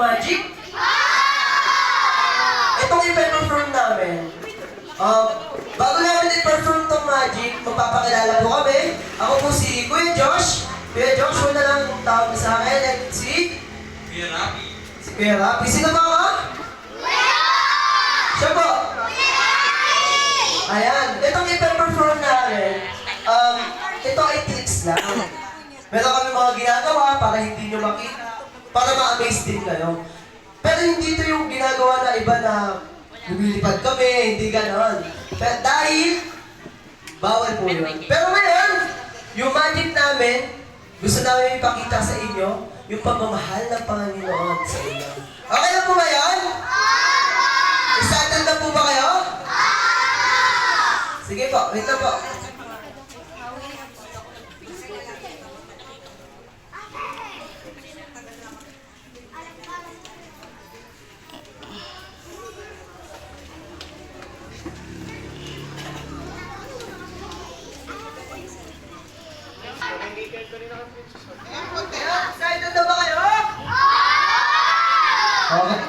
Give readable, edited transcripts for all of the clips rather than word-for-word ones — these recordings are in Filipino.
magic? Itong i-perform namin, bago namin i-perform itong magic, magpapakilala po kami. Ako po si Kuya Josh. Kuya Josh, una lang tawag sa akin. At si Kuya Rapi. Sino ba ka? Siya po. Ayan. Itong i-perform namin, ito ay tricks lang. Meron kami mga ginagawa para hindi nyo makita, para ma-amaze din kayo. Pero hindi ito yung ginagawa na iba na lumilipad kami, hindi ganon. Pero dahil, bawal po yun. Pero ngayon, yung magic namin, gusto namin ipakita sa inyo yung pagmamahal ng Panginoon sa inyo. Okay na po ba yan? Excited na po ba kayo? Sige po, wait na po. Excited na ba kayo? Okay.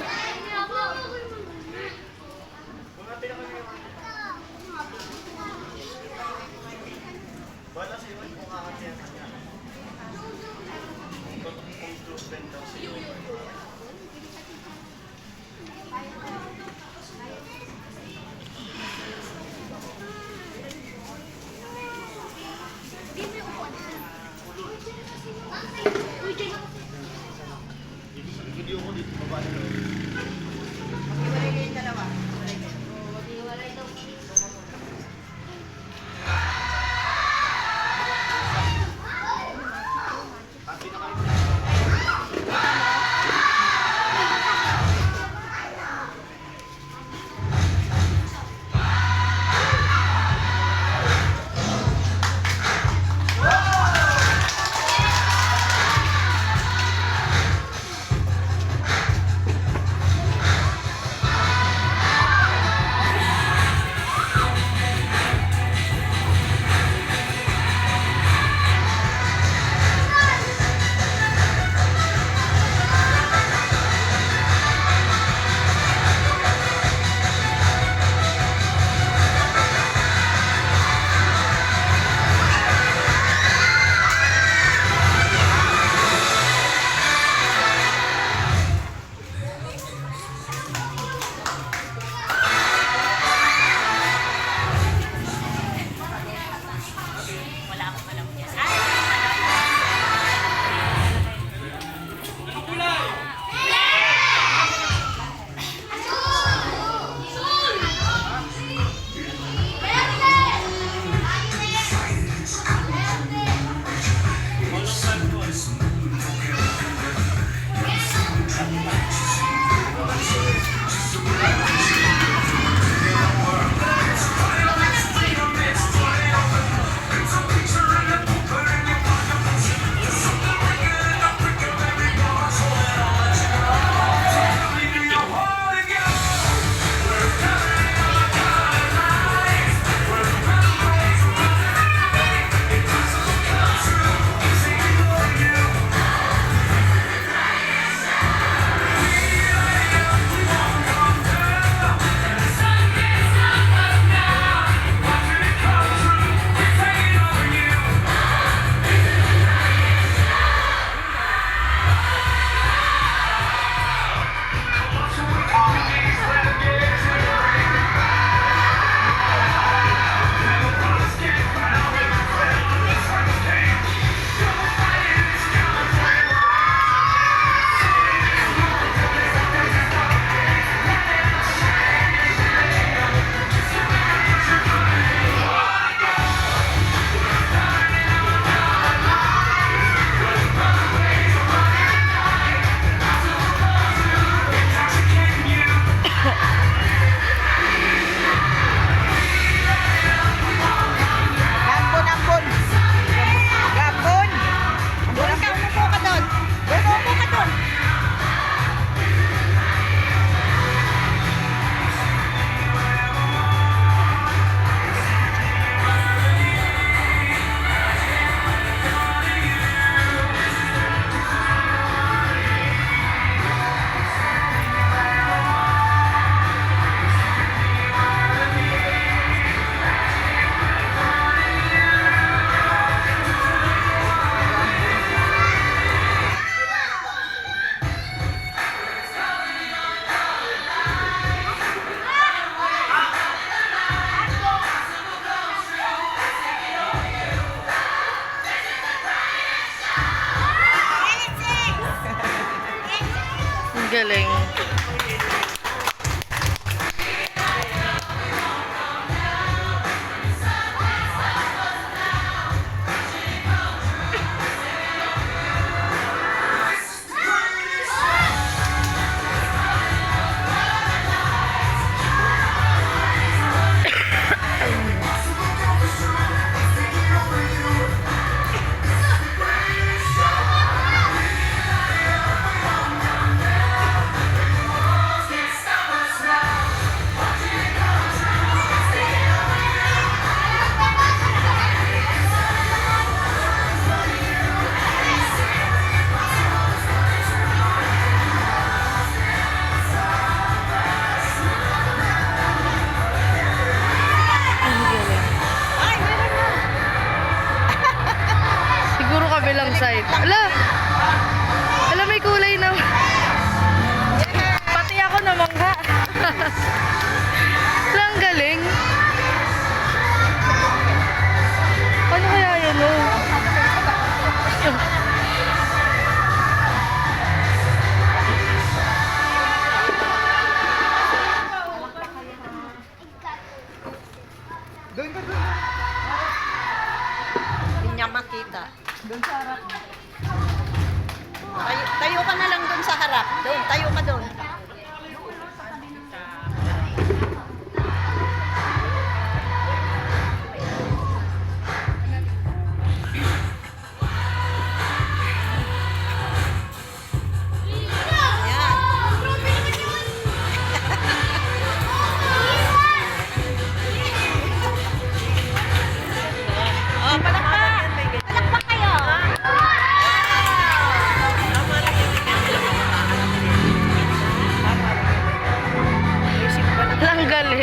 Video ko dito, baba na.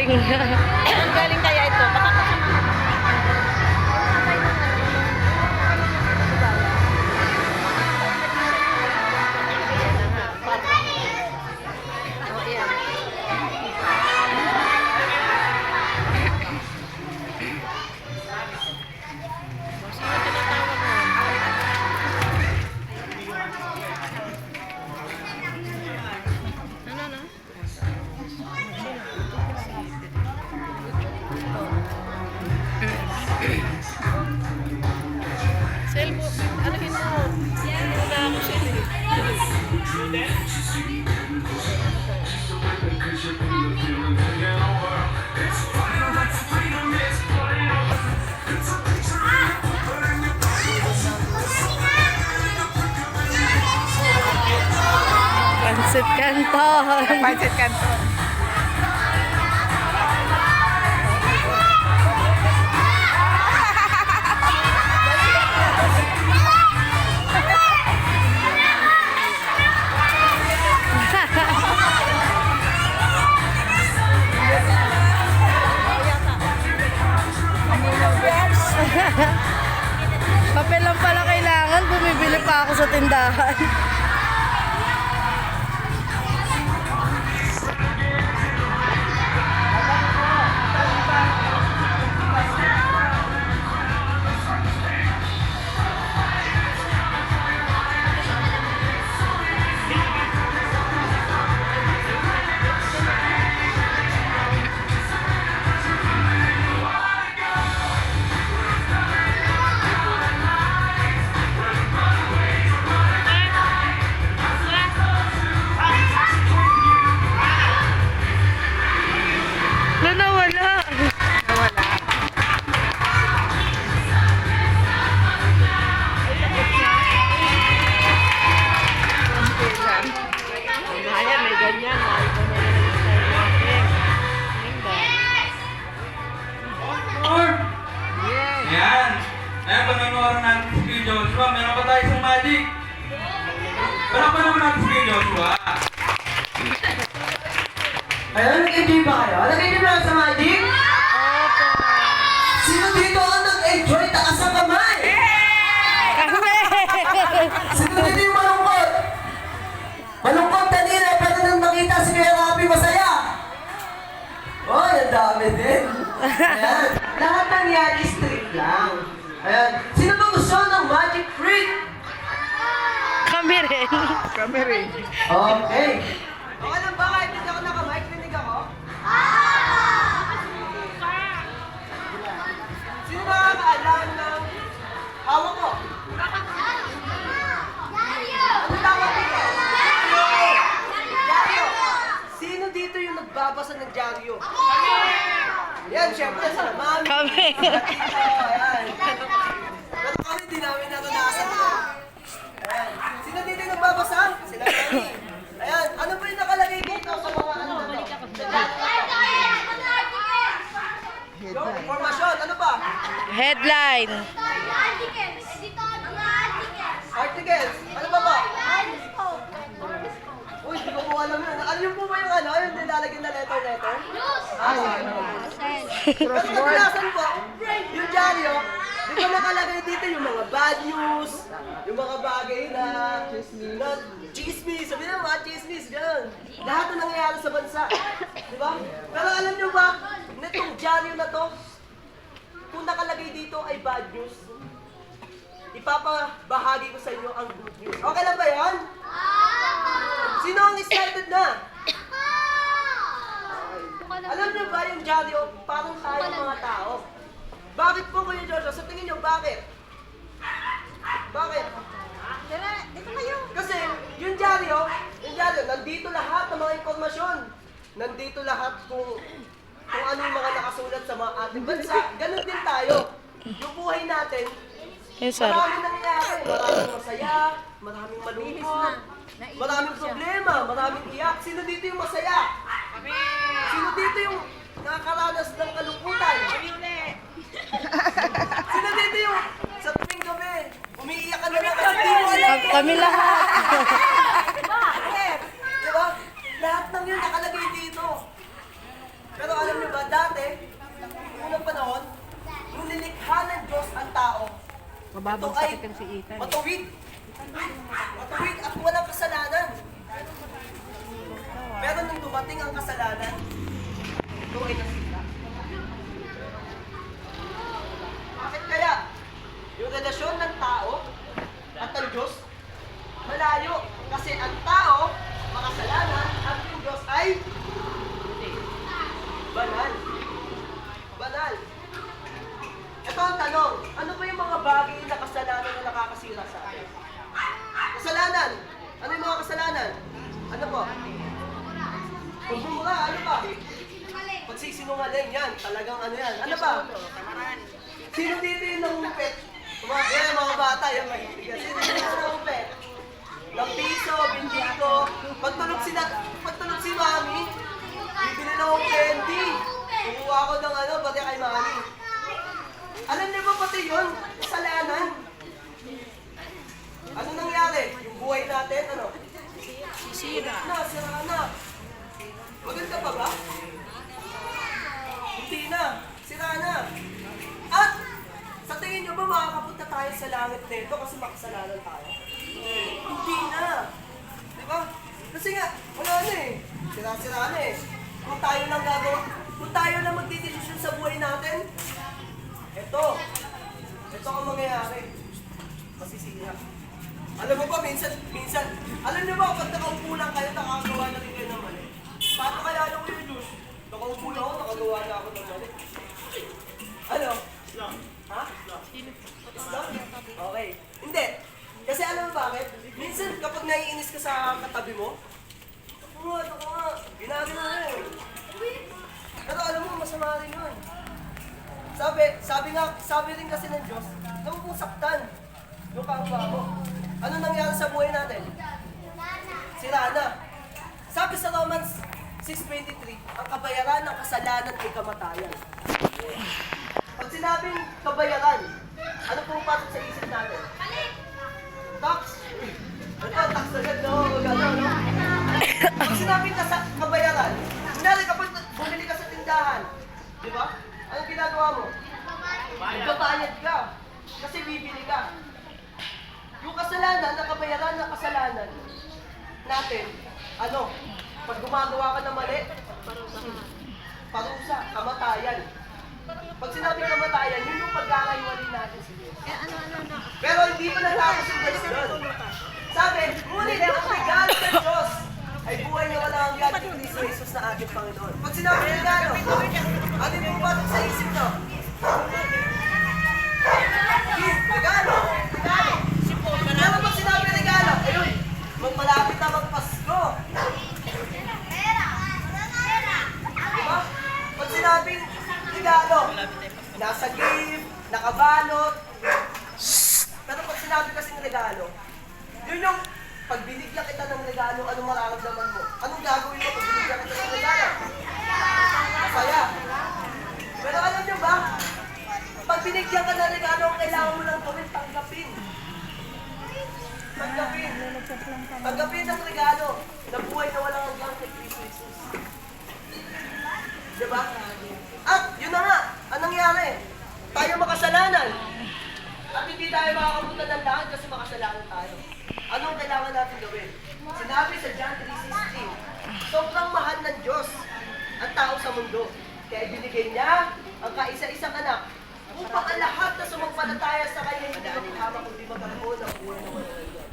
Ang galing kaya ito. Baka kasama. Oh, yan. Sino tinatawag mo? Ano, no? Cellphone. Ano yun mo? Wala ako cellphone. Pancit Canton. Pancit Canton. Papel lang pala kailangan. Bumibili pa ako sa tindahan. Nawala. Nawala. Ayan, may ganyan. Mahal ko na lang yung style natin. Yes. Yan. Ngayon, panonood natin si Kuya Joshua. Meron pa tayo isang magic. Meron pa naman natin si Kuya Joshua. Ayun, nag-enjoy ba kayo? Nag-enjoy ba kayo sa magic? Opo. Sino dito ang nag-enjoy? Taas ang kamay! Kami! Sino dito yung malungkot? Malungkot kanina, pero nang nakita si Kuya Rafi, masaya! Oh, ang dami din. Ayan. Lahat ng yan is trick lang. Ayan. Sino ba gusto ng magic trick? Kami rin. Kami rin. Okay. Okay lang ba kahit hindi ako naka-mic? Rinig ako? Sino ba nakakaalam ng hawak ko? Ano tawag dito? Dyaryo. Sino dito yung nagbabasa ng dyaryo? Yan, syempre, sa mami. Kami. Dito, ayan. Pero kami, di namin naranasan ito. Ayan. Sino dito yung nagbabasa? Sila mami. Ayan, ano ba yung nakalagay dito sa mga ano na to? Yung informasyon, ano ba? Headline. Articles, ano ba ba? Uy, di ko po alam yun. Ano yung po ba yung ano? Yung nilalagyan na letter? Ah, sige. Pero kadalasan po, yung dyaryo, di ba nakalagay dito yung mga bad news, yung mga bagay na chismis, sabi na mga chismis, gano'n. Lahat na nangyayari sa bansa. Di ba? Pero alam nyo ba, nitong dyaryo na to, kung nakalagay dito ay bad news, ipapabahagi ko sa inyo ang good news. Okay lang ba yan? Sino ang excited na? Alam niyo ba yung dyaryo, parang tayo mga tao? Bakit po Kuya Joshua? Sa tingin niyo, bakit? Bakit? Dito kayo. Kasi yung dyaryo, nandito lahat ng mga impormasyon. Nandito lahat kung ano yung mga nakasulat sa mga ating bansa. Ganun din tayo. Yung buhay natin, Yes, sir. maraming nangyayari. Maraming masaya, maraming malungkot, maraming problema, maraming iyak. Sino dito yung masaya? Sino dito yung nakakaranas ng kalungkutan? Sino dito yung sa tuwing gabi, umiiyak ka na lang kasi di mo alam. Kami lahat. Bakit? Diba? Lahat ng yun nakalagay dito. Pero alam niyo ba, dati, unang panahon, nung nilikha ng Diyos ang tao, ito ay matuwid. Matuwid at walang kasalanan. Pero nung dumating ang kasalanan, ito ay nasira. Bakit kaya? Yung relasyon ng tao at ang Diyos, malayo. Kasi ang tao, makasalanan, at yung Diyos ay banal. Banal. Ito ang tanong, ano ba yung mga bagay na kasalanan na nakakasira sa atin? Kasalanan. Ano yung mga kasalanan? Ano po? Pagmumura, ano pa? Pagsisinungaling, yan. Talagang ano yan. Ano pa? Sino dito yung nangungupit? Yan, mga bata, yung mahilig. Sino dito yung nangungupit? Ng piso, bindito. Pagtulog si mami, bibili na akong candy. Kumuha ko ng ano, pati kay mami. Alam niyo ba pati yun? Kasalanan. Ano nangyari? Yung buhay natin, ano? Sira na. Maganda pa ba? Hindi na. Sira na. At, sa tingin niyo ba makakapunta tayo sa langit nito kasi makasalanan tayo? Hindi na. Diba? Kasi nga, wala na eh. Sira-sira na eh. Kung tayo lang gagawa, kung tayo lang magdidesisyon sa buhay natin, ito ang mangyayari. Masisira. Alam mo ba, minsan, alam niyo ba, pag nakaupo lang kayo, nakagawa na rin kayo ng mali. Paano kaya alam ko yung Diyos? Nakaupo lang ako, nakagawa na ako ng mali. Ano? Ha? Islam? Okay. Hindi. Kasi alam mo bakit? Minsan, kapag naiinis ka sa katabi mo, ako nga, ginagawa na yun. Pero alam mo, masama rin yun. Sabi rin kasi ng Diyos, huwag mong saktan yung kapwa mo. Ano nangyari sa buhay natin? Sira na. Sabi sa Romans 6:23, ang kabayaran ng kasalanan ay kamatayan. Pag sinabing kabayaran, ano pong pasok sa isip natin? Tax. Ano, tax agad, no? No? Pag sinabing kabayaran, kunyari kapag bumili ka sa tindahan, di ba? Anong ginagawa mo? Magbabayad ka. Kasi bibili ka. Yung kasalanan, nakabayaran ng kasalanan natin, ano? Pag gumagawa ka ng mali, parusa, kamatayan. Pag sinabi kamatayan, yun yung pagkakaiwalin natin sa Diyos. Pero hindi pa natapos yung verse doon. Sabi, ngunit ang regalo ng Diyos ay buhay na walang hanggan ni Cristo Jesus na ating Panginoon. Pag sinabi regalo, ano yung pasok sa isip nyo? Regalo! Pero pag sinabi regalo, ayun, magmalapit na magpasko. Diba? Pag sinabing regalo, nasa gift, nakabalot. Pero pag sinabi kasing regalo, yun yung pag binigyan kita ng regalo, anong mararamdaman mo? Anong gagawin mo pag binigyan kita ng regalo? Masaya. Pero alam nyo ba, pag binigyan ka ng regalo, kailangan mo lang gawin, tanggapin. Tanggapin ng regalo na buhay na walang hanggang kay Cristo Jesus. Diba? At yun na nga, anong nangyari? Tayo makasalanan. At hindi tayo makakapunta ng lahat kasi makasalanan tayo. Anong kailangan natin gawin? Sinabi sa John 3:16, sobrang mahal ng Diyos ang tao sa mundo. Kaya binigay niya ang kaisa-isang anak upang ang lahat na sumampalataya sa kanya hindi magkama kundi magkaroon ng buhay na walang hanggan.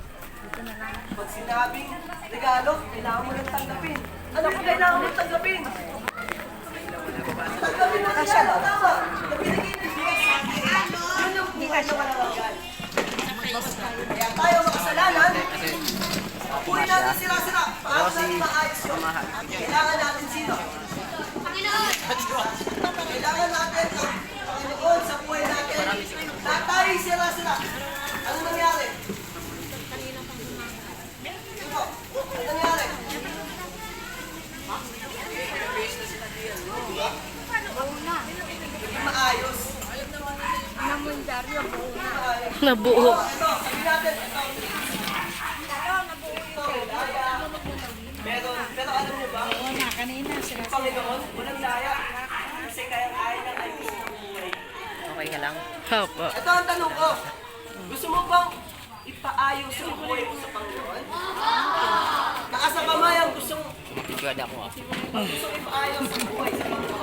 Pag sinabing regalo, kailangan mo rin tanggapin. Ano kung kailangan mo tanggapin? Tanggapin mo regalo, tama. Na binigay ng Diyos. Yun yung buhay na walang hanggan. Kaya tayo makasalanan, buhay natin sira-sira. Paano natin maayos yun? Kailangan natin sino? Kailangan natin ang Panginoon sa buhay natin. Na tayo sira-sira. Ano nangyari? Ito, ano nangyari? Hindi maayos. Nabuo. Ito, sabi natin, ito. Meron, pero alam niyo ba? Yung Panginoon, walang laya. kaya ng ayos ng buhay. Okay ka lang? Opo. Ito ang tanong ko. Gusto mo bang ipaayos ang buhay mo sa Panginoon? Nakasakamay ang gustong Good ako. ipaayos ang buhay sa Panginoon.